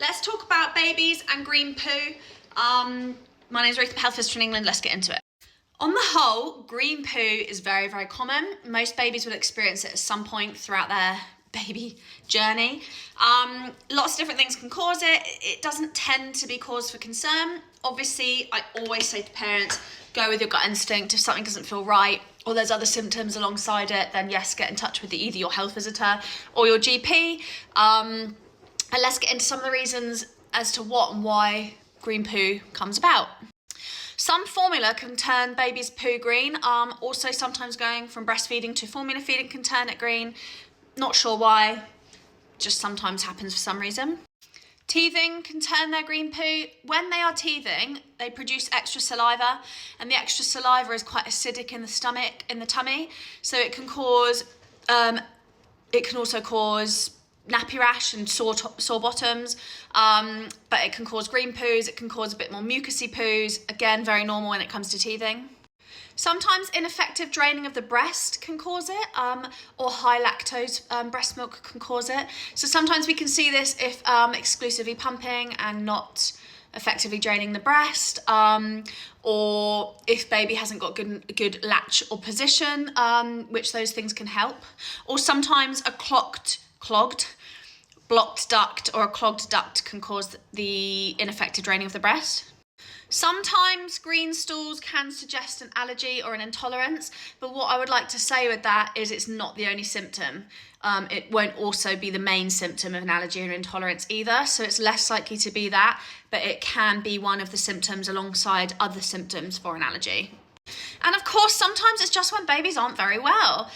let's talk about babies and green poo. My name is Ruth, health visitor in England. Let's get into it. On the whole, green poo is very, very common. Most babies will experience it at some point throughout their baby journey. Lots of different things can cause it. It doesn't tend to be cause for concern. Obviously, I always say to parents, go with your gut instinct. If something doesn't feel right or there's other symptoms alongside it, then yes, get in touch with either your health visitor or your GP. And let's get into some of the reasons as to what and why green poo comes about. Some formula can turn baby's poo green. Also, sometimes going from breastfeeding to formula feeding can turn it green. Not sure why, just sometimes happens for some reason. Teething can turn their green poo. When they are teething, they produce extra saliva, and the extra saliva is quite acidic in the stomach, in the tummy, so it can cause, it can also cause nappy rash and sore bottoms, but it can cause green poos, it can cause a bit more mucousy poos, again, very normal when it comes to teething. Sometimes ineffective draining of the breast can cause it, or high lactose breast milk can cause it. So sometimes we can see this if exclusively pumping and not effectively draining the breast, or if baby hasn't got good latch or position, which those things can help. Or sometimes a blocked duct or a clogged duct can cause the ineffective draining of the breast. Sometimes green stools can suggest an allergy or an intolerance, but what I would like to say with that is it's not the only symptom. It won't also be the main symptom of an allergy or intolerance either, so it's less likely to be that, but it can be one of the symptoms alongside other symptoms for an allergy. And of course, sometimes it's just when babies aren't very well.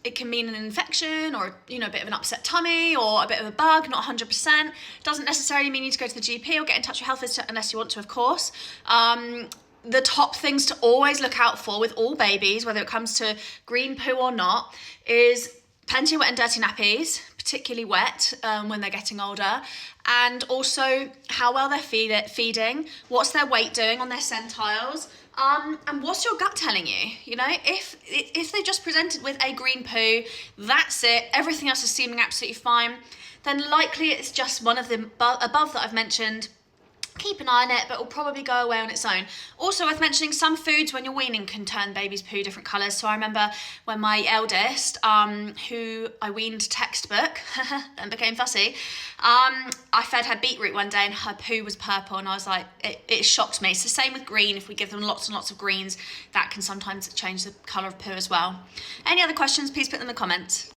It can mean an infection or, a bit of an upset tummy or a bit of a bug, not 100%. Doesn't necessarily mean you need to go to the GP or get in touch with health visitor unless you want to, of course. The top things to always look out for with all babies, whether it comes to green poo or not, is plenty of wet and dirty nappies, particularly wet when they're getting older, and also how well they're feeding, what's their weight doing on their centiles, and what's your gut telling you? If they just presented with a green poo, that's it, everything else is seeming absolutely fine, then likely it's just one of the above that I've mentioned. Keep an eye on it, but it will probably go away on its own. Also worth mentioning, some foods when you're weaning can turn baby's poo different colours. So I remember when my eldest, who I weaned textbook, then became fussy, I fed her beetroot one day and her poo was purple, and I was like, it shocked me. So same with green, if we give them lots and lots of greens, that can sometimes change the colour of poo as well. Any other questions, please put them in the comments.